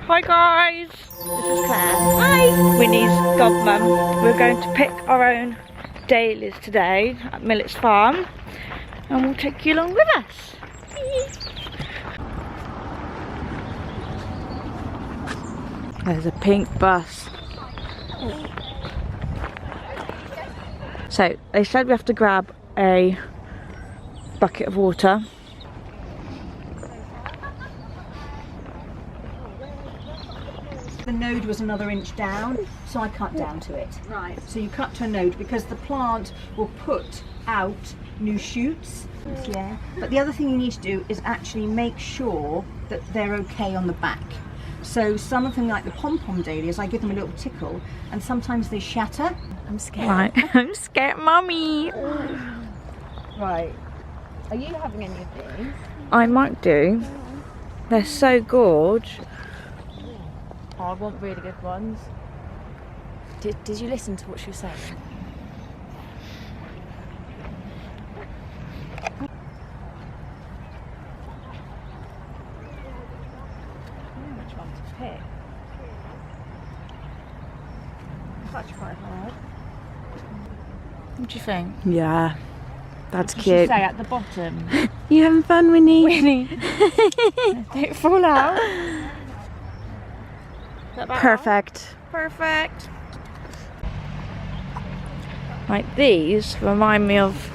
Hi guys, this is Claire. Hi. Winnie's godmum. We're going to pick our own dahlias today at Millet's farm, and we'll take you along with us. There's a pink bus. So they said we have to grab a bucket of water. The node was another inch down, so I cut down to it. Right. So you cut to a node because the plant will put out new shoots. Yeah. But the other thing you need to do is actually make sure that they're okay on the back. So some of them, like the pom-pom dahlias, I give them a little tickle, and sometimes they shatter. I'm scared. Right. I'm scared, mummy. Right. Are you having any of these? I might do. They're so gorge. Oh, I want really good ones. Did you listen to what she was saying? Which one to pick? It's actually quite hard. What do you think? Yeah, that's What cute. did she say at the bottom? You having fun, Winnie? Winnie. Don't fall out. Perfect. Perfect. Like these remind me of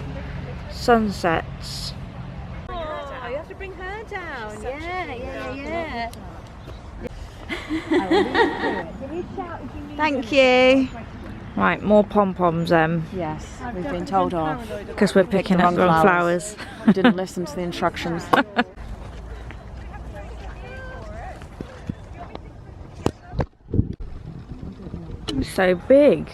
sunsets. Oh, you have to bring her down. Yeah. Thank you. Right, more pom-poms Yes, we've been told off. because we're picking up the wrong flowers. We didn't listen to the instructions. It's so big.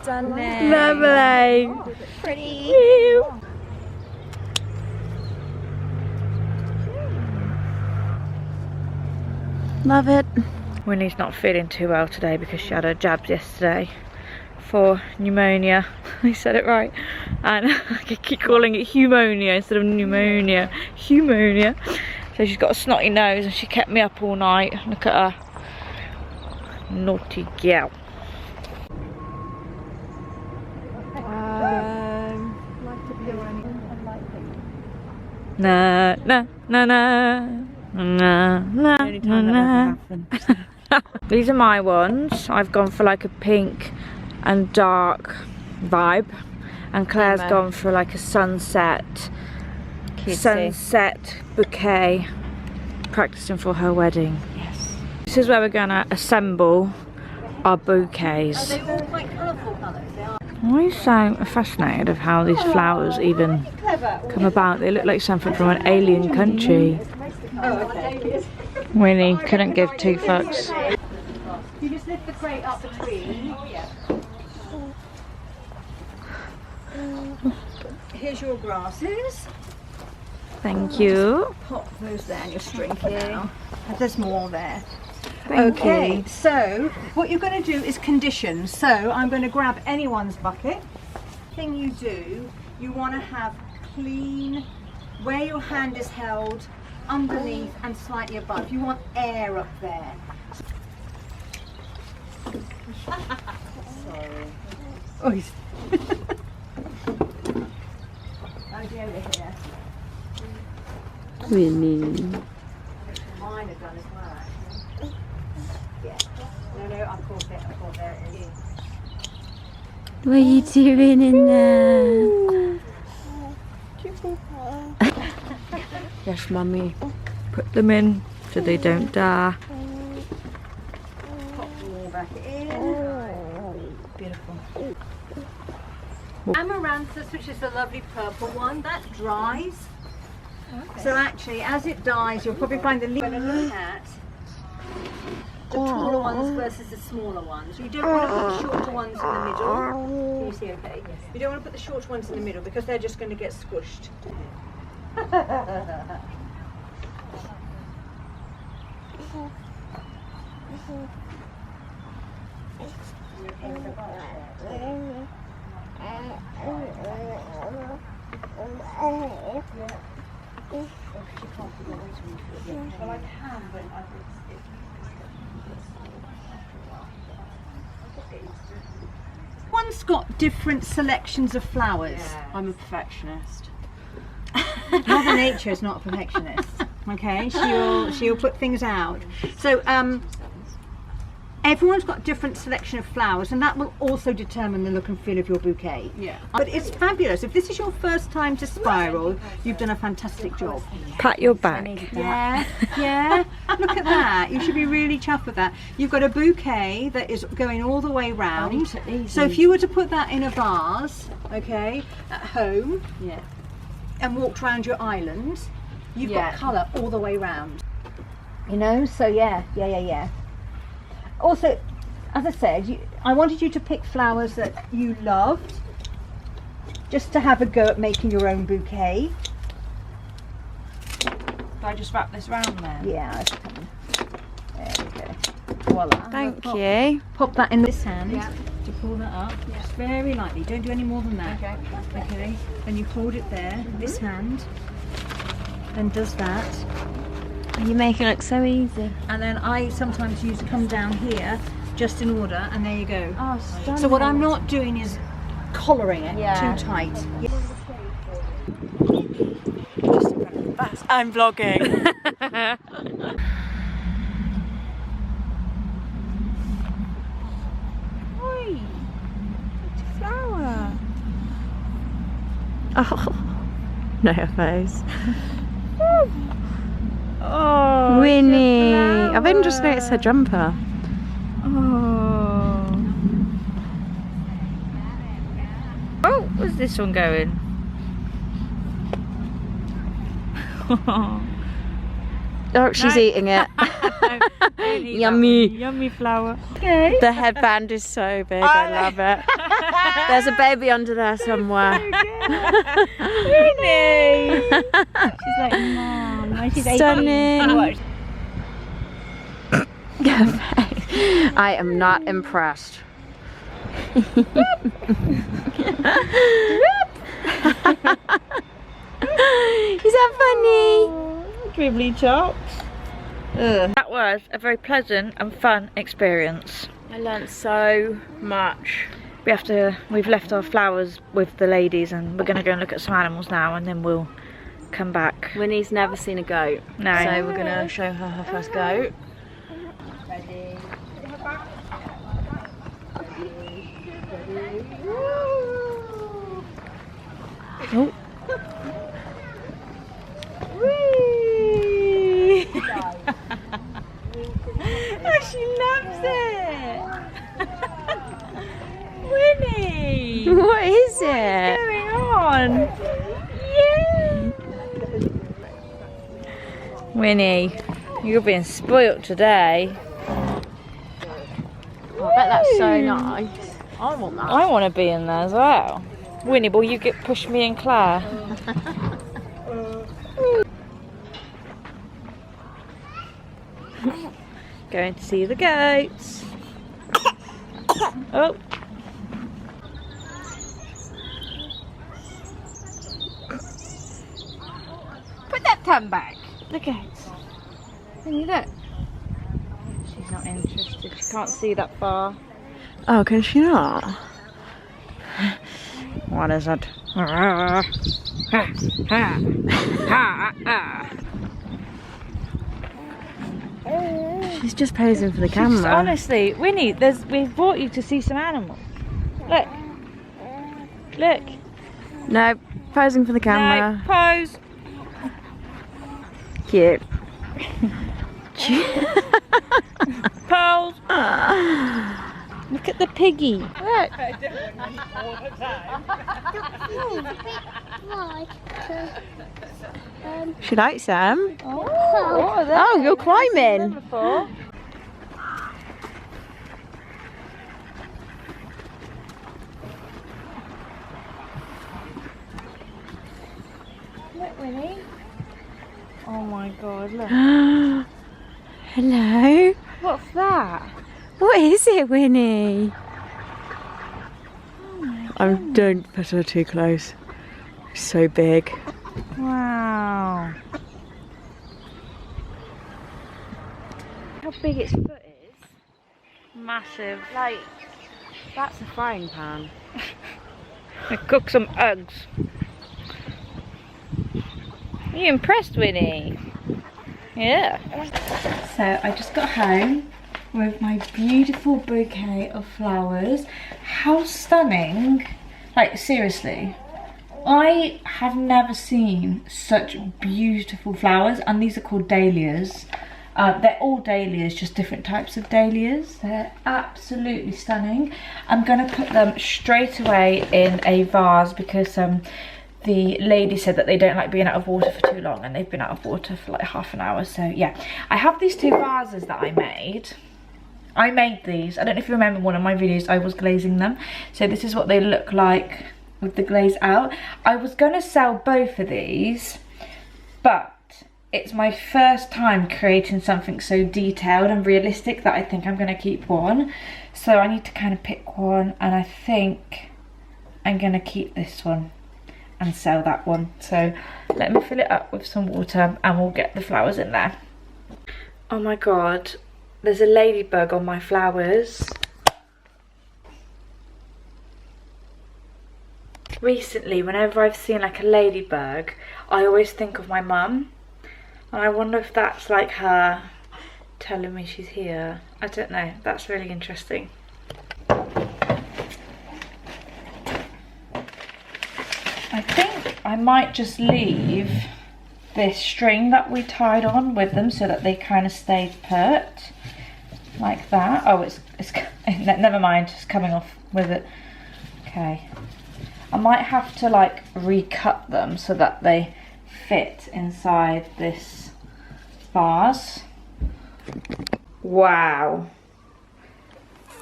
Stunning. Lovely. Pretty. Love it. Winnie's not feeling too well today because she had her jabs yesterday for pneumonia. I said it right. And I keep calling it pneumonia instead of pneumonia. Pneumonia. So she's got a snotty nose and she kept me up all night. Look at her. Naughty gal. Na na na na na na na. These are my ones. I've gone for like a pink and dark vibe, and Claire's gone for like a sunset bouquet, practicing for her wedding. Yes. This is where we're gonna assemble our bouquets. Are they all quite colourful colours? They are. I'm always so fascinated of how these flowers even come about. They look like something from an alien country. Oh, okay. Winnie couldn't give two fucks. You just lift the crate up between. Here's your grasses. Thank you. Pop those there and your string for now. There's more there. Thank Okay, you. so what you're going to do is condition. So I'm going to grab anyone's bucket. Thing you do, you want to have clean, where your hand is held, underneath and slightly above. You want air up there. Sorry. Oh, he's over here. Winnie. Mine are done as well, actually. Yeah. No, I caught it. There it is. What are you doing in there? Yes, mummy. Put them in so they don't die. Pop them all back in. Beautiful. Amaranthus, which is the lovely purple one, that dries. Okay. So actually, as it dies, you'll probably find the leaf. We're going to look at the taller ones versus the smaller ones. You don't want to put the shorter ones in the middle. Can you see okay? Yes. You don't want to put the shorter ones in the middle because they're just going to get squished. Well, I can, but One's got different selections of flowers. I'm a perfectionist. Mother Nature is not a perfectionist. Okay, she'll put things out. So everyone's got a different selection of flowers, and that will also determine the look and feel of your bouquet. Yeah. But it's fabulous. If this is your first time to spiral, you've done a fantastic job. Pat your back. Yeah, yeah. Look at that. You should be really chuffed with that. You've got a bouquet that is going all the way round. So if you were to put that in a vase, okay, at home, and walked around your island, you've got colour all the way round. You know, so yeah. Also, as I said, I wanted you to pick flowers that you loved, just to have a go at making your own bouquet. Do I just wrap this round then? Yeah, there we go. Voila. Thank you. Pop that in this hand to pull that up, just very lightly. Don't do any more than that. Okay. Then you hold it there. This hand then does that. You make it look so easy. And then I sometimes come down here just in order, and there you go. Oh, stunning. So what I'm not doing is collaring it too tight. I'm vlogging. Oi, it's a flower. Oh, no face. Oh, Winnie. I've even just noticed her jumper. Oh. Oh, where's this one going? Oh, she's eating it. Yummy. Yummy flower. Okay. The headband is so big, I love it. There's a baby under there somewhere. Winnie! She's like, Mom. She's Stunning. I am not impressed. Is that funny? Dribbly chops. That was a very pleasant and fun experience. I learnt so much. We've left our flowers with the ladies, and we're gonna go and look at some animals now, and then we'll come back. Winnie's never seen a goat. No. So we're gonna show her her first goat. Ready. Oh. Whee! Oh, she loves it! Winnie! What is What's it? going on? Yeah! Winnie, you're being spoilt today. I bet that's so nice. I want that. I want to be in there as well. Winnie, will you push me and Claire? Going to see the goats. Oh. Put that tongue back. The goats. Winnie, look. She's not interested. She can't see that far. Oh, can she not? What is it? She's just posing for the camera. Honestly, Winnie, we've brought you to see some animals. Look. Look. No, posing for the camera. No, pose. Cute. Pose. Look at the piggy. Look. She likes them. Oh, you're climbing. Look, Winnie. Oh my God, look. Hello. What's that? What is it, Winnie? Don't put her too close. It's so big. Wow. How big its foot is. Massive. Like, that's a frying pan. I cook some eggs. Are you impressed, Winnie? Yeah. So I just got home with my beautiful bouquet of flowers. How stunning. Like, seriously. I have never seen such beautiful flowers, and these are called dahlias. They're all dahlias, just different types of dahlias. They're absolutely stunning. I'm going to put them straight away in a vase because the lady said that they don't like being out of water for too long, and they've been out of water for like half an hour. So yeah, I have these two vases that I made. I made these. I don't know if you remember one of my videos, I was glazing them. So this is what they look like with the glaze out. I was going to sell both of these, but it's my first time creating something so detailed and realistic that I think I'm going to keep one. So I need to kind of pick one, and I think I'm going to keep this one and sell that one. So let me fill it up with some water and we'll get the flowers in there. Oh my god, there's a ladybug on my flowers. Recently, whenever I've seen like a ladybug, I always think of my mum. And I wonder if that's like her telling me she's here. I don't know, that's really interesting. I think I might just leave this string that we tied on with them so that they kind of stay put. Like that. Oh, it's never mind, it's coming off with it. Okay. I might have to like recut them so that they fit inside this vase. Wow,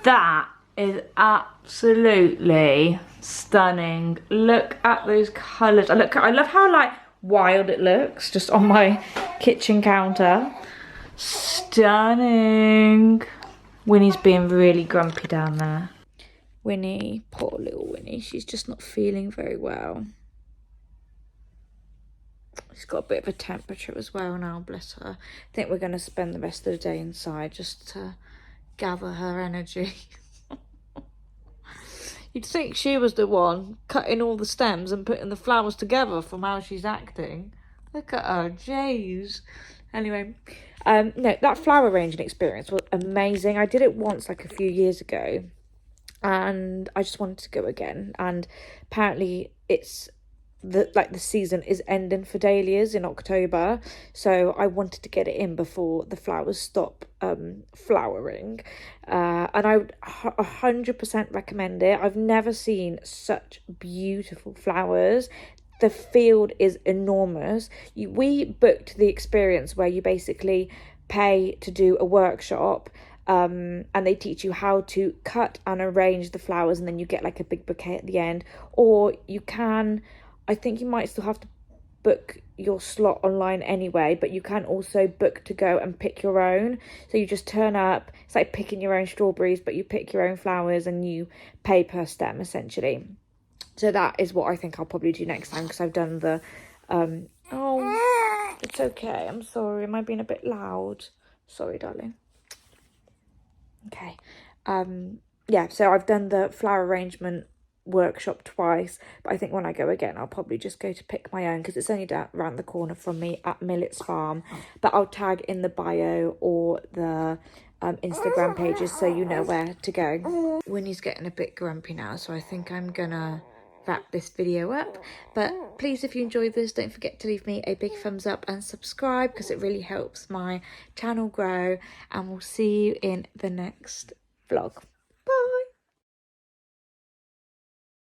that is absolutely stunning. Look at those colours. I love how like wild it looks just on my kitchen counter. Stunning. Winnie's being really grumpy down there. Winnie, poor little Winnie, she's just not feeling very well. She's got a bit of a temperature as well now, bless her. I think we're going to spend the rest of the day inside just to gather her energy. You'd think she was the one cutting all the stems and putting the flowers together from how she's acting. Look at her, jeez. Anyway, no, that flower arranging experience was amazing. I did it once like a few years ago and I just wanted to go again. And apparently it's the season is ending for dahlias in October, so I wanted to get it in before the flowers stop flowering, and I would 100% recommend it. I've never seen such beautiful flowers. The field is enormous. We booked the experience where you basically pay to do a workshop, and they teach you how to cut and arrange the flowers, and then you get like a big bouquet at the end. Or you can, I think you might still have to book your slot online anyway, but you can also book to go and pick your own. So you just turn up, it's like picking your own strawberries, but you pick your own flowers and you pay per stem essentially. So that is what I think I'll probably do next time, because I've done the oh, it's okay, I'm sorry, am I being a bit loud? Sorry, darling. Okay, yeah, so I've done the flower arrangement workshop twice, but I think when I go again I'll probably just go to pick my own, because it's only around the corner from me at Millet's Farm. But I'll tag in the bio or the Instagram pages so you know where to go. Winnie's getting a bit grumpy now, so I think I'm gonna wrap this video up. But please, if you enjoyed this, don't forget to leave me a big thumbs up and subscribe, because it really helps my channel grow, and we'll see you in the next vlog.